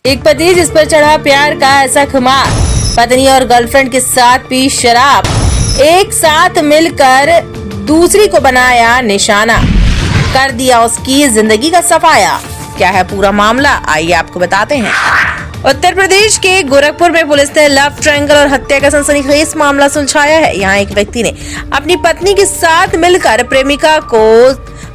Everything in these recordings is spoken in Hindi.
एक पति जिस पर चढ़ा प्यार का ऐसा खुमार, पत्नी और गर्लफ्रेंड के साथ पी शराब, एक साथ मिलकर दूसरी को बनाया निशाना, कर दिया उसकी जिंदगी का सफाया। क्या है पूरा मामला, आइए आपको बताते हैं। उत्तर प्रदेश के गोरखपुर में पुलिस ने लव ट्रायंगल और हत्या का सनसनीखेज मामला सुलझाया है। यहाँ एक व्यक्ति ने अपनी पत्नी के साथ मिलकर प्रेमिका को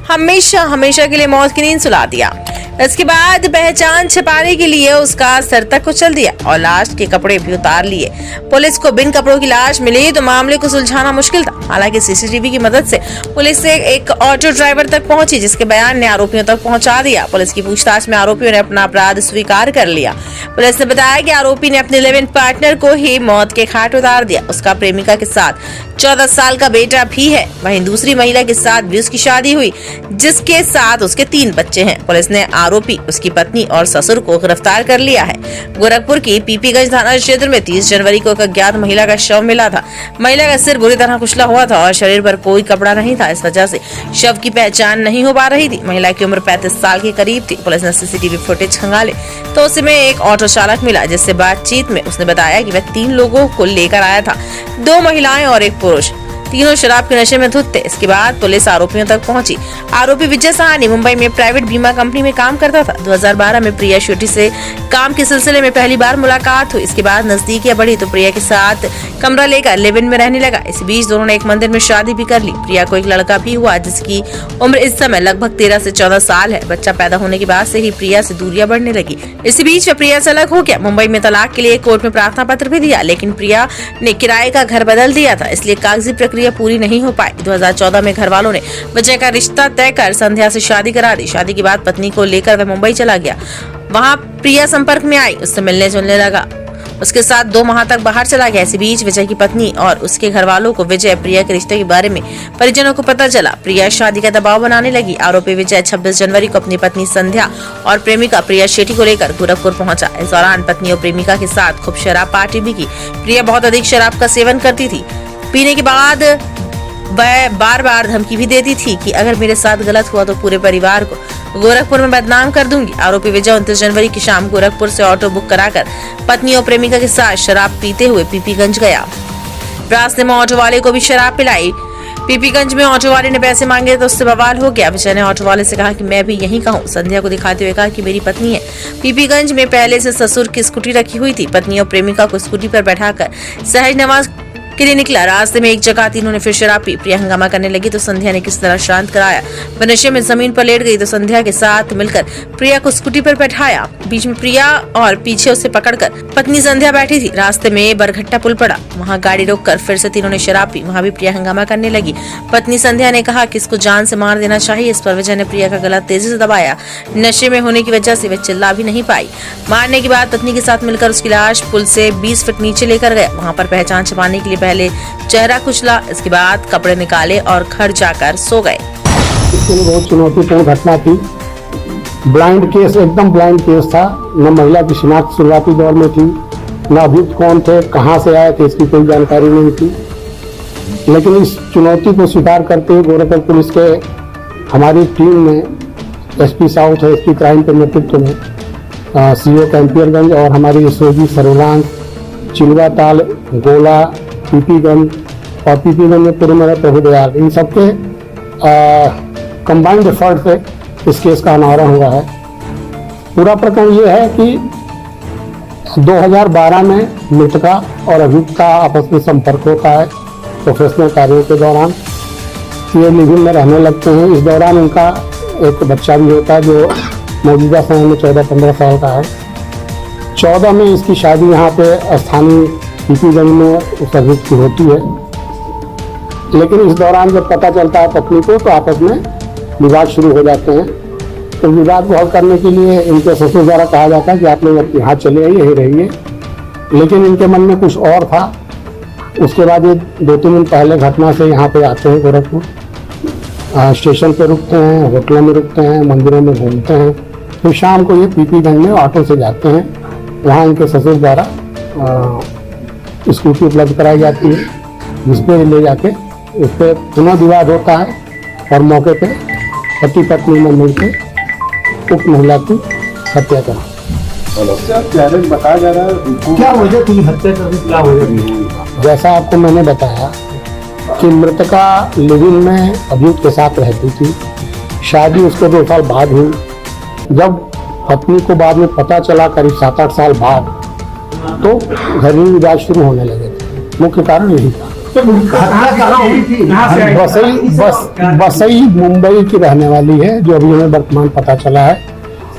हमेशा के लिए मौत की नींद सुला दिया। इसके बाद पहचान छिपाने के लिए उसका सर तक कुचल दिया और लाश के कपड़े भी उतार लिए। पुलिस को बिन कपड़ों की लाश मिली तो मामले को सुलझाना मुश्किल था। हालांकि सीसीटीवी की मदद से पुलिस से एक ऑटो ड्राइवर तक पहुंची, जिसके बयान ने आरोपियों तक पहुंचा दिया। पुलिस की पूछताछ में आरोपियों ने अपना अपराध स्वीकार कर लिया। पुलिस ने बताया कि आरोपी ने अपने लिव इन पार्टनर को ही मौत के घाट उतार दिया। उसका प्रेमिका के साथ 14 साल का बेटा भी है। वहीं दूसरी महिला के साथ भी उसकी शादी हुई, जिसके साथ उसके 3 बच्चे हैं। पुलिस ने आरोपी, उसकी पत्नी और ससुर को गिरफ्तार कर लिया है। गोरखपुर की पीपीगंज थाना क्षेत्र में 30 जनवरी को एक अज्ञात महिला का शव मिला था। महिला का सिर बुरी तरह कुचला हुआ था और शरीर पर कोई कपड़ा नहीं था। इस वजह से शव की पहचान नहीं हो पा रही थी। महिला की उम्र 35 साल के करीब थी। पुलिस ने सीसीटीवी फुटेज खंगाले तो उसमें एक ऑटो चालक मिला, जिससे बातचीत में उसने बताया कि वह 3 लोगों को लेकर आया था, 2 महिलाएं और एक पुरुष। तीनों शराब के नशे में धुत थे। इसके बाद पुलिस आरोपियों तक पहुंची। आरोपी विजय सहानी मुंबई में प्राइवेट बीमा कंपनी में काम करता था। 2012 में प्रिया शेट्टी से काम के सिलसिले में पहली बार मुलाकात हुई। इसके बाद नजदीकियां बढ़ी तो प्रिया के साथ कमरा लेकर लिव इन में रहने लगा। इस बीच दोनों ने एक मंदिर में शादी भी कर ली। प्रिया को एक लड़का भी हुआ, जिसकी उम्र इस समय लगभग 13 से 14 साल है। बच्चा पैदा होने के बाद से ही प्रिया से दूरियां बढ़ने लगी। इसी बीच प्रिया से अलग हो गया। मुंबई में तलाक के लिए कोर्ट में प्रार्थना पत्र भी दिया, लेकिन प्रिया ने किराए का घर बदल दिया था, इसलिए कागजी प्रक्रिया पूरी नहीं हो पाई। 2014 में घर वालों ने विजय का रिश्ता तय कर संध्या से शादी करा दी। शादी के बाद पत्नी को लेकर वह मुंबई चला गया। वहां प्रिया संपर्क में आई, उससे मिलने जुलने लगा। उसके साथ 2 माह तक बाहर चला गया। इसी बीच विजय की पत्नी और उसके घर वालों को विजय प्रिया के रिश्ते के बारे में परिजनों को पता चला। प्रिया शादी का दबाव बनाने लगी। आरोपी विजय 26 जनवरी को अपनी पत्नी संध्या और प्रेमिका प्रिया शेट्टी को लेकर गोरखपुर पहुंचा। इस दौरान पत्नी और प्रेमिका के साथ खूब शराब पार्टी भी की। प्रिया बहुत अधिक शराब का सेवन करती थी। पीने के बाद वह बार बार धमकी भी देती थी कि अगर मेरे साथ गलत हुआ तो पूरे परिवार को गोरखपुर में बदनाम कर दूंगी। आरोपी विजय 29 जनवरी की शाम गोरखपुर से ऑटो बुक कराकर पत्नी और प्रेमिका के साथ शराब पीते हुए पीपीगंज गया। रास्ते में ऑटो वाले को भी शराब पिलाई। पीपीगंज में ऑटो वाले ने पैसे मांगे तो उससे बवाल हो गया। विजय ने ऑटो वाले से कहा कि मैं भी यहीं का हूं। संध्या को दिखाते हुए कहा कि मेरी पत्नी है। पीपीगंज में पहले से ससुर की स्कूटी रखी हुई थी। पत्नी और प्रेमिका को स्कूटी पर बैठाकर सहज नवाज के लिए निकला। रास्ते में एक जगह तीनों ने फिर शराब पी। प्रिया हंगामा करने लगी तो संध्या ने किस तरह शांत कराया। वह नशे में जमीन पर लेट गई तो संध्या के साथ मिलकर प्रिया को स्कूटी पर बैठाया। बीच में प्रिया और पीछे उसे पकड़कर पत्नी संध्या बैठी थी। रास्ते में बरघट्टा पुल पड़ा, वहां गाड़ी रोककर फिर से तीनों ने शराब पी। वहां भी प्रिया हंगामा करने लगी। पत्नी संध्या ने कहा कि इसको जान से मार देना चाहिए। इस पर विजय ने प्रिया का गला तेजी से दबाया। नशे में होने की वजह से वह चिल्ला भी नहीं पाई। मारने के बाद पत्नी के साथ मिलकर उसकी लाश पुल से 20 फीट नीचे लेकर गया। वहां पर पहचान छिपाने के लिए पहले चेहरा कुचला, इसके बाद कपड़े निकाले और घर जाकर सो गए। इसके लिए बहुत चुनौतीपूर्ण घटना थी। ब्लाइंड केस, एकदम ब्लाइंड केस था। न महिला की शिनाख्त शुरुआती दौर में थी, न अभियुक्त कौन थे, कहाँ से आए थे, इसकी कोई जानकारी नहीं थी। लेकिन इस चुनौती को स्वीकार करते हुए गोरखपुर पुलिस के हमारी टीम ने एसपी साउथ और एसपी क्राइम के नेतृत्व में सीओ कैंपियरगंज और हमारी एसओजी सर्विलांस, चिलवा ताल, गोला, पीपीगंज और पीपीगंज में पूरे प्रभु दयाल, इन सबके कंबाइंड एफर्ट से इस केस का अनावरण हुआ है। पूरा प्रकरण ये है कि 2012 में मृतका और अभियुक्त का आपस में संपर्क होता है प्रोफेशनल कार्यों के दौरान। ये लिव इन में रहने लगते हैं। इस दौरान उनका एक बच्चा भी होता है जो मौजूदा समय में 14-15 साल का है। 14 में इसकी शादी यहाँ पे स्थानीय पीपीगंज में उस अभियुक्त की होती है। लेकिन इस दौरान जब पता चलता है पत्नी को तो आपस में विवाद शुरू हो जाते हैं। तो विवाद को हल करने के लिए इनके ससुर द्वारा कहा जाता है कि आप लोग यहाँ चले आइए, यहीं रहिए। लेकिन इनके मन में कुछ और था। उसके बाद ये 2-3 दिन पहले घटना से यहाँ पे आते हैं गोरखपुर, स्टेशन पे रुकते हैं, होटलों में रुकते हैं, मंदिरों में घूमते हैं। फिर शाम को ये पीपीगंज में ऑटो से जाते हैं। वहाँ इनके ससुर द्वारा स्कूटी उपलब्ध कराई जाती है, जिस पे ले जाके उस पर पुनः विवाद होता है और मौके पे पति पत्नी में मिलकर उक्त महिला की हत्या करा। बताया जा रहा है क्या वजह थी हत्या करने की, क्या वजह थी? जैसा आपको मैंने बताया कि मृतका लिविंग में अभियुक्त के साथ रहती थी, शादी उसके 2 साल बाद हुई। जब पत्नी को बाद में पता चला करीब 7-8 साल बाद, तो घरेलू विवाद शुरू होने लगे थे। मुख्य कारण यही था। हत्या कहाँ हुई थी? बसई मुंबई की रहने वाली है, जो अभी हमें वर्तमान पता चला है,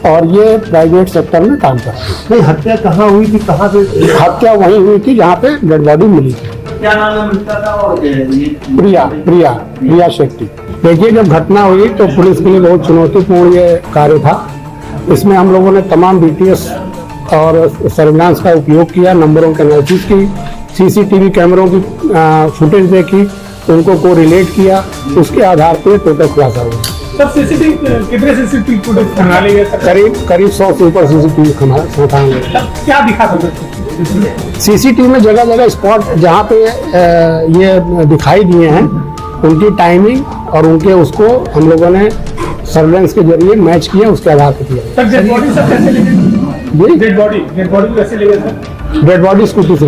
और ये प्राइवेट सेक्टर में काम करती है। नहीं, हत्या कहाँ हुई थी, कहाँ पे? हत्या वहीं हुई थी जहाँ पे डेड बॉडी मिली थी। क्या नाम है मृतका का? और प्रिया शेट्टी। देखिए, जब घटना हुई तो पुलिस के लिए बहुत चुनौतीपूर्ण ये कार्य था। इसमें हम लोगों ने तमाम BTS और सर्विलांस का उपयोग किया, नंबरों के एनालिसिस की, CCTV कैमरों की फुटेज देखी, उनको को रिलेट किया, उसके आधार पर टोटल खुलासा हुआ। सब कितने CCTV फुटेज खंगा लिए गए? करीब 100 से ऊपर CCTV खंगाल गए। क्या दिखा था? CCTV में जगह जगह स्पॉट जहाँ पे ये दिखाई दिए हैं, उनकी टाइमिंग और उनके उसको हम लोगों ने सर्वेलेंस के जरिए मैच किया, उसके आधार पर किया। सर डेड बॉडी सब कैसे ले गए? जी, डेड बॉडी कैसे ले गए सर? डेड बॉडी स्कूटी से